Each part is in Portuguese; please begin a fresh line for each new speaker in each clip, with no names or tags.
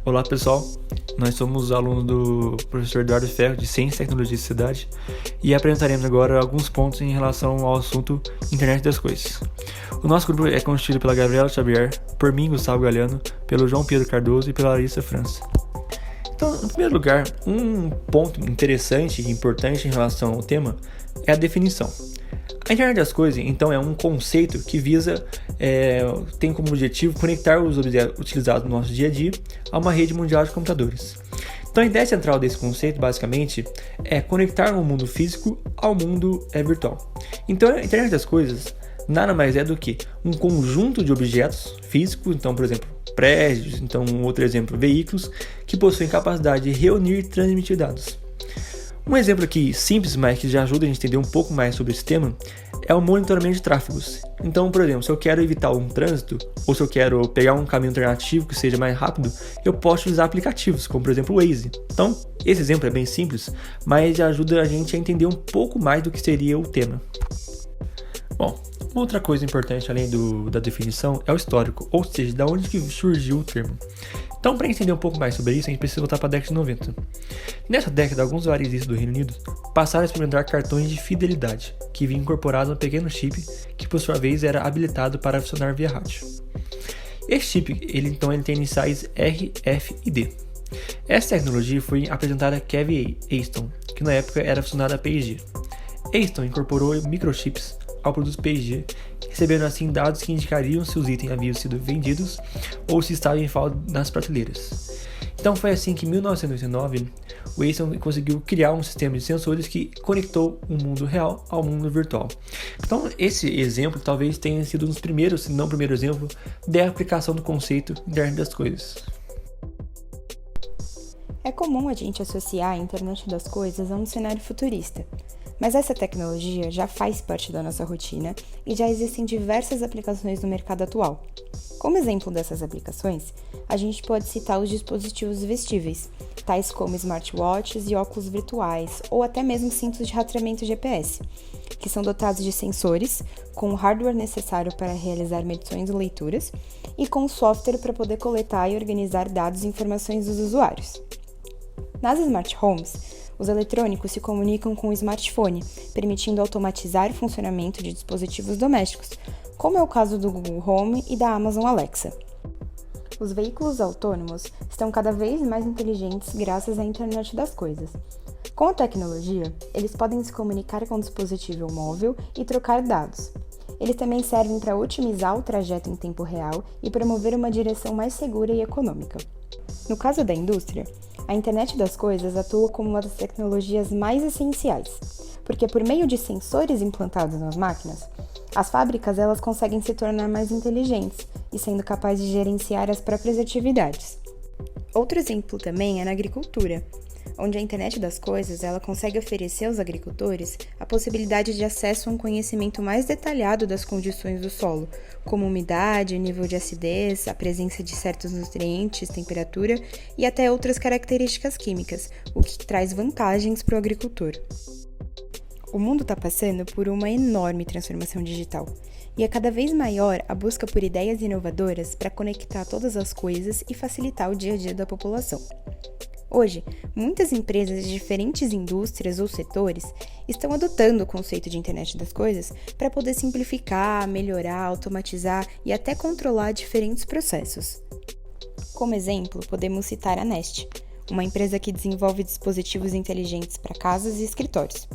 Olá pessoal, nós somos alunos do professor Eduardo Ferro de Ciência, Tecnologia e Cidade e apresentaremos agora alguns pontos em relação ao assunto Internet das Coisas. O nosso grupo é constituído pela Gabriela Xavier, por mim, Gustavo Galiano, pelo João Pedro Cardoso e pela Larissa França. Então, em primeiro lugar, um ponto interessante e importante em relação ao tema é a definição. A Internet das Coisas, então, é um conceito que tem como objetivo conectar os objetos utilizados no nosso dia a dia a uma rede mundial de computadores. Então, a ideia central desse conceito, basicamente, é conectar o mundo físico ao mundo virtual. Então, a Internet das Coisas nada mais é do que um conjunto de objetos físicos, então, por exemplo, prédios, então, outro exemplo, veículos, que possuem capacidade de reunir e transmitir dados. Um exemplo aqui simples, mas que já ajuda a gente a entender um pouco mais sobre esse tema, é o monitoramento de tráfegos. Então, por exemplo, se eu quero evitar um trânsito, ou se eu quero pegar um caminho alternativo que seja mais rápido, eu posso utilizar aplicativos, como por exemplo o Waze. Então, esse exemplo é bem simples, mas já ajuda a gente a entender um pouco mais do que seria o tema. Bom, outra coisa importante além da definição é o histórico, ou seja, da onde que surgiu o termo. Então, para entender um pouco mais sobre isso, a gente precisa voltar para a década de 90. Nessa década, alguns varejistas do Reino Unido passaram a experimentar cartões de fidelidade, que vinham incorporados no pequeno chip, que por sua vez era habilitado para funcionar via rádio. Esse chip, ele tem iniciais R, F e D. Essa tecnologia foi apresentada a Kevin Easton, que na época era funcionário da P&G. Easton incorporou microchips ao produto P&G, recebendo assim dados que indicariam se os itens haviam sido vendidos ou se estavam em falta nas prateleiras. Então foi assim que em 1989 o Easton conseguiu criar um sistema de sensores que conectou o mundo real ao mundo virtual. Então esse exemplo talvez tenha sido um dos primeiros, se não o primeiro exemplo, da aplicação do conceito Internet das Coisas.
É comum a gente associar a Internet das Coisas a um cenário futurista, mas essa tecnologia já faz parte da nossa rotina e já existem diversas aplicações no mercado atual. Como exemplo dessas aplicações, a gente pode citar os dispositivos vestíveis, tais como smartwatches e óculos virtuais, ou até mesmo cintos de rastreamento GPS, que são dotados de sensores, com o hardware necessário para realizar medições e leituras, e com software para poder coletar e organizar dados e informações dos usuários. Nas smart homes, os eletrônicos se comunicam com o smartphone, permitindo automatizar o funcionamento de dispositivos domésticos, como é o caso do Google Home e da Amazon Alexa. Os veículos autônomos estão cada vez mais inteligentes graças à Internet das Coisas. Com a tecnologia, eles podem se comunicar com o dispositivo móvel e trocar dados. Eles também servem para otimizar o trajeto em tempo real e promover uma direção mais segura e econômica. No caso da indústria, a Internet das Coisas atua como uma das tecnologias mais essenciais, porque por meio de sensores implantados nas máquinas, as fábricas elas conseguem se tornar mais inteligentes e sendo capazes de gerenciar as próprias atividades. Outro exemplo também é na agricultura, onde a Internet das Coisas ela consegue oferecer aos agricultores a possibilidade de acesso a um conhecimento mais detalhado das condições do solo, como umidade, nível de acidez, a presença de certos nutrientes, temperatura e até outras características químicas, o que traz vantagens para o agricultor. O mundo está passando por uma enorme transformação digital e é cada vez maior a busca por ideias inovadoras para conectar todas as coisas e facilitar o dia a dia da população. Hoje, muitas empresas de diferentes indústrias ou setores estão adotando o conceito de Internet das Coisas para poder simplificar, melhorar, automatizar e até controlar diferentes processos. Como exemplo, podemos citar a Nest, uma empresa que desenvolve dispositivos inteligentes para casas e escritórios.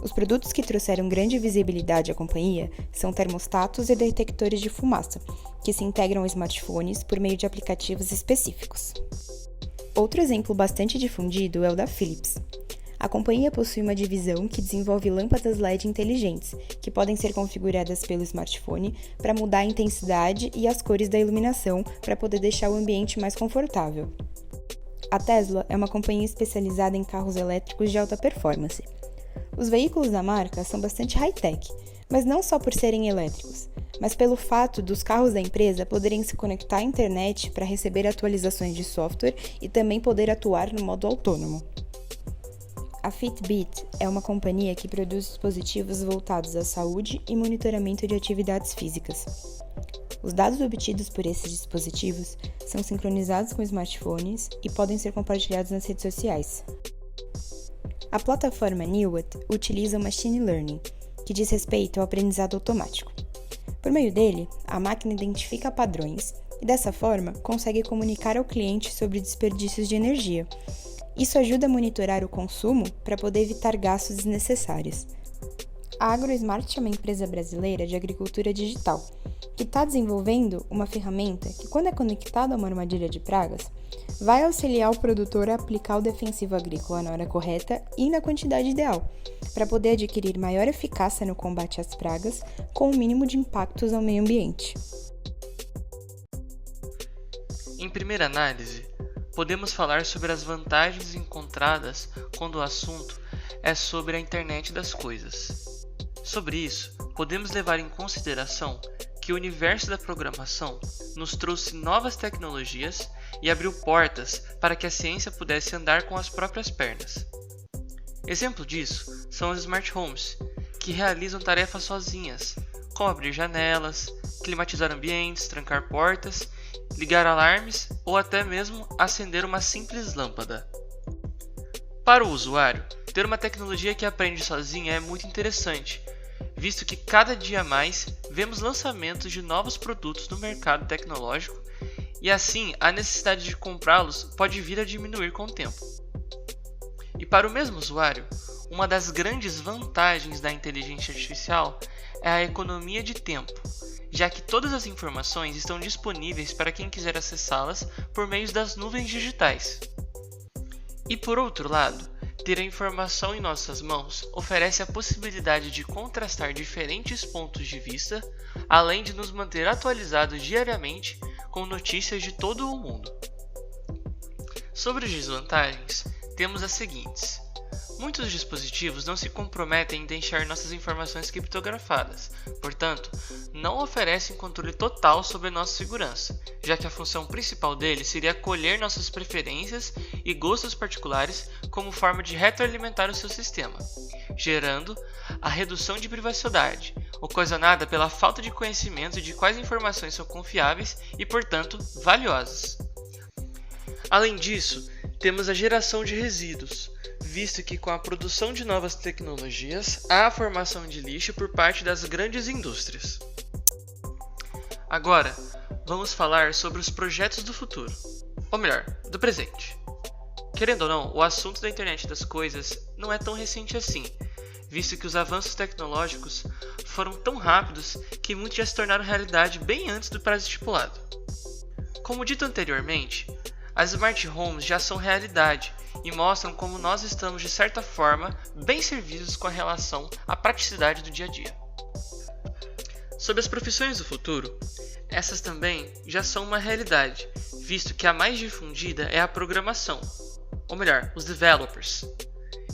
Os produtos que trouxeram grande visibilidade à companhia são termostatos e detectores de fumaça, que se integram aos smartphones por meio de aplicativos específicos. Outro exemplo bastante difundido é o da Philips. A companhia possui uma divisão que desenvolve lâmpadas LED inteligentes, que podem ser configuradas pelo smartphone para mudar a intensidade e as cores da iluminação para poder deixar o ambiente mais confortável. A Tesla é uma companhia especializada em carros elétricos de alta performance. Os veículos da marca são bastante high-tech, mas não só por serem elétricos, mas pelo fato dos carros da empresa poderem se conectar à internet para receber atualizações de software e também poder atuar no modo autônomo. A Fitbit é uma companhia que produz dispositivos voltados à saúde e monitoramento de atividades físicas. Os dados obtidos por esses dispositivos são sincronizados com smartphones e podem ser compartilhados nas redes sociais. A plataforma Newt utiliza o Machine Learning, que diz respeito ao aprendizado automático. Por meio dele, a máquina identifica padrões e, dessa forma, consegue comunicar ao cliente sobre desperdícios de energia. Isso ajuda a monitorar o consumo para poder evitar gastos desnecessários. A AgroSmart é uma empresa brasileira de agricultura digital, que está desenvolvendo uma ferramenta que, quando é conectada a uma armadilha de pragas, vai auxiliar o produtor a aplicar o defensivo agrícola na hora correta e na quantidade ideal, para poder adquirir maior eficácia no combate às pragas com o mínimo de impactos ao meio ambiente.
Em primeira análise, podemos falar sobre as vantagens encontradas quando o assunto é sobre a internet das coisas. Sobre isso, podemos levar em consideração que o universo da programação nos trouxe novas tecnologias e abriu portas para que a ciência pudesse andar com as próprias pernas. Exemplo disso são as smart homes, que realizam tarefas sozinhas, como abrir janelas, climatizar ambientes, trancar portas, ligar alarmes ou até mesmo acender uma simples lâmpada. Para o usuário, ter uma tecnologia que aprende sozinha é muito interessante, visto que cada dia mais vemos lançamentos de novos produtos no mercado tecnológico e assim a necessidade de comprá-los pode vir a diminuir com o tempo. E para o mesmo usuário, uma das grandes vantagens da inteligência artificial é a economia de tempo, já que todas as informações estão disponíveis para quem quiser acessá-las por meio das nuvens digitais. E por outro lado, ter a informação em nossas mãos oferece a possibilidade de contrastar diferentes pontos de vista, além de nos manter atualizados diariamente com notícias de todo o mundo. Sobre as desvantagens, temos as seguintes. Muitos dispositivos não se comprometem em deixar nossas informações criptografadas, portanto, não oferecem controle total sobre a nossa segurança, já que a função principal deles seria colher nossas preferências e gostos particulares como forma de retroalimentar o seu sistema, gerando a redução de privacidade, ocasionada pela falta de conhecimento de quais informações são confiáveis e, portanto, valiosas. Além disso, temos a geração de resíduos, visto que com a produção de novas tecnologias há a formação de lixo por parte das grandes indústrias. Agora, vamos falar sobre os projetos do futuro, ou melhor, do presente. Querendo ou não, o assunto da internet das coisas não é tão recente assim, visto que os avanços tecnológicos foram tão rápidos que muitos já se tornaram realidade bem antes do prazo estipulado. Como dito anteriormente, as smart homes já são realidade e mostram como nós estamos, de certa forma, bem servidos com relação à praticidade do dia a dia. Sobre as profissões do futuro, essas também já são uma realidade, visto que a mais difundida é a programação, ou melhor, os developers.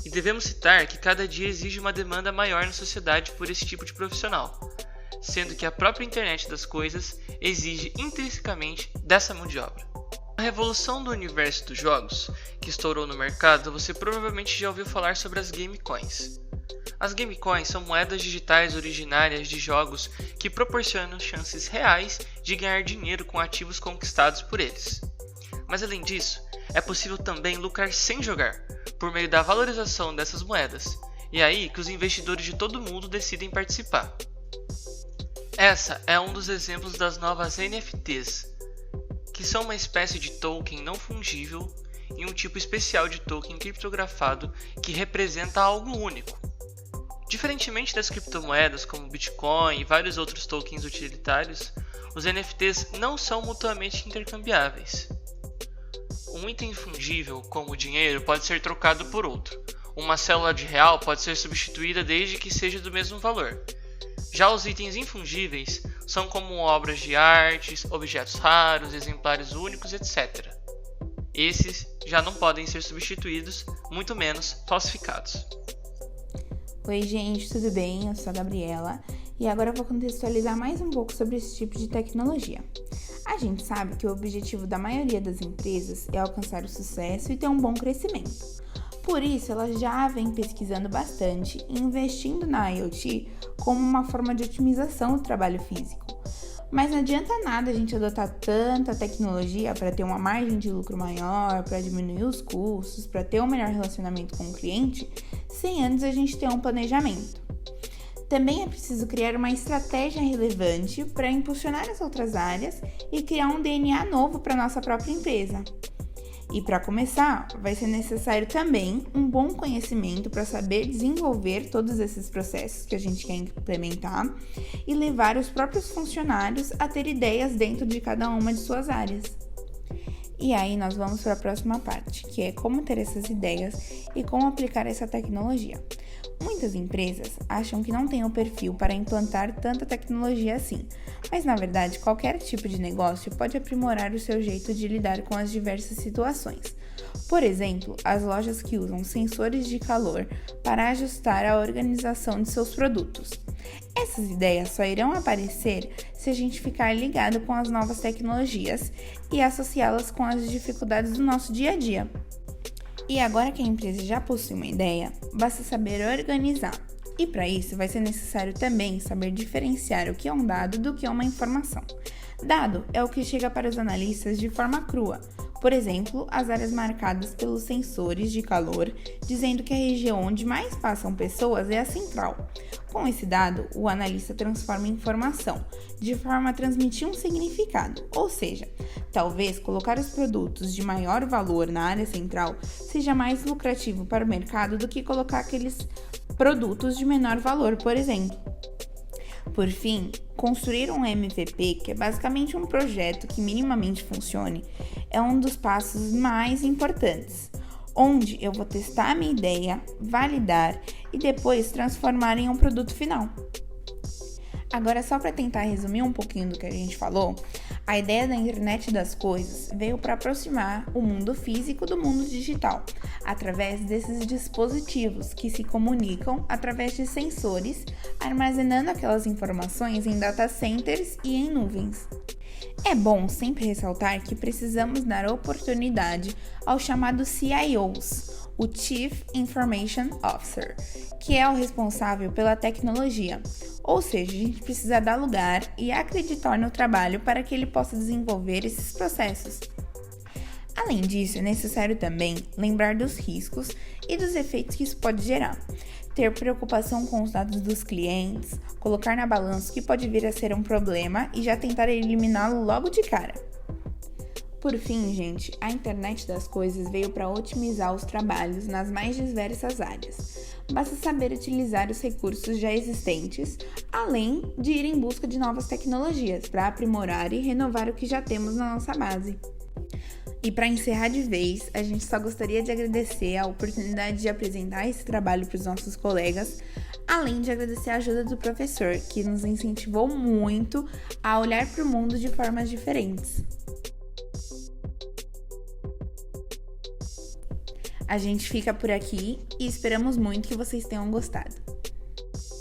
E devemos citar que cada dia exige uma demanda maior na sociedade por esse tipo de profissional, sendo que a própria internet das coisas exige intrinsecamente dessa mão de obra. A revolução do universo dos jogos, que estourou no mercado, você provavelmente já ouviu falar sobre as Game Coins. As Game Coins são moedas digitais originárias de jogos que proporcionam chances reais de ganhar dinheiro com ativos conquistados por eles. Mas além disso, é possível também lucrar sem jogar, por meio da valorização dessas moedas, e é aí que os investidores de todo mundo decidem participar. Essa é um dos exemplos das novas NFTs, que são uma espécie de token não fungível e um tipo especial de token criptografado que representa algo único. Diferentemente das criptomoedas como Bitcoin e vários outros tokens utilitários, os NFTs não são mutuamente intercambiáveis. Um item fungível, como o dinheiro, pode ser trocado por outro. Uma célula de real pode ser substituída desde que seja do mesmo valor. Já os itens infungíveis são como obras de artes, objetos raros, exemplares únicos, etc. Esses já não podem ser substituídos, muito menos falsificados.
Oi gente, tudo bem? Eu sou a Gabriela e agora eu vou contextualizar mais um pouco sobre esse tipo de tecnologia. A gente sabe que o objetivo da maioria das empresas é alcançar o sucesso e ter um bom crescimento. Por isso, elas já vêm pesquisando bastante e investindo na IoT como uma forma de otimização do trabalho físico. Mas não adianta nada a gente adotar tanta tecnologia para ter uma margem de lucro maior, para diminuir os custos, para ter um melhor relacionamento com o cliente, sem antes a gente ter um planejamento. Também é preciso criar uma estratégia relevante para impulsionar as outras áreas e criar um DNA novo para nossa própria empresa. E para começar, vai ser necessário também um bom conhecimento para saber desenvolver todos esses processos que a gente quer implementar e levar os próprios funcionários a ter ideias dentro de cada uma de suas áreas. E aí nós vamos para a próxima parte, que é como ter essas ideias e como aplicar essa tecnologia. Muitas empresas acham que não têm o perfil para implantar tanta tecnologia assim, mas na verdade qualquer tipo de negócio pode aprimorar o seu jeito de lidar com as diversas situações. Por exemplo, as lojas que usam sensores de calor para ajustar a organização de seus produtos. Essas ideias só irão aparecer se a gente ficar ligado com as novas tecnologias e associá-las com as dificuldades do nosso dia a dia. E agora que a empresa já possui uma ideia, basta saber organizar. E para isso vai ser necessário também saber diferenciar o que é um dado do que é uma informação. Dado é o que chega para os analistas de forma crua. Por exemplo, as áreas marcadas pelos sensores de calor, dizendo que a região onde mais passam pessoas é a central. Com esse dado, o analista transforma em informação, de forma a transmitir um significado, ou seja, talvez colocar os produtos de maior valor na área central seja mais lucrativo para o mercado do que colocar aqueles produtos de menor valor, por exemplo. Por fim, construir um MVP, que é basicamente um projeto que minimamente funcione, é um dos passos mais importantes, onde eu vou testar a minha ideia, validar e depois transformar em um produto final. Agora, só para tentar resumir um pouquinho do que a gente falou, a ideia da internet das coisas veio para aproximar o mundo físico do mundo digital, através desses dispositivos que se comunicam através de sensores, armazenando aquelas informações em data centers e em nuvens. É bom sempre ressaltar que precisamos dar oportunidade aos chamados CIOs, o Chief Information Officer, que é o responsável pela tecnologia. Ou seja, a gente precisa dar lugar e acreditar no trabalho para que ele possa desenvolver esses processos. Além disso, é necessário também lembrar dos riscos e dos efeitos que isso pode gerar. Ter preocupação com os dados dos clientes, colocar na balança o que pode vir a ser um problema e já tentar eliminá-lo logo de cara. Por fim, gente, a internet das coisas veio para otimizar os trabalhos nas mais diversas áreas. Basta saber utilizar os recursos já existentes, além de ir em busca de novas tecnologias para aprimorar e renovar o que já temos na nossa base. E para encerrar de vez, a gente só gostaria de agradecer a oportunidade de apresentar esse trabalho para os nossos colegas, além de agradecer a ajuda do professor, que nos incentivou muito a olhar para o mundo de formas diferentes. A gente fica por aqui e esperamos muito que vocês tenham gostado.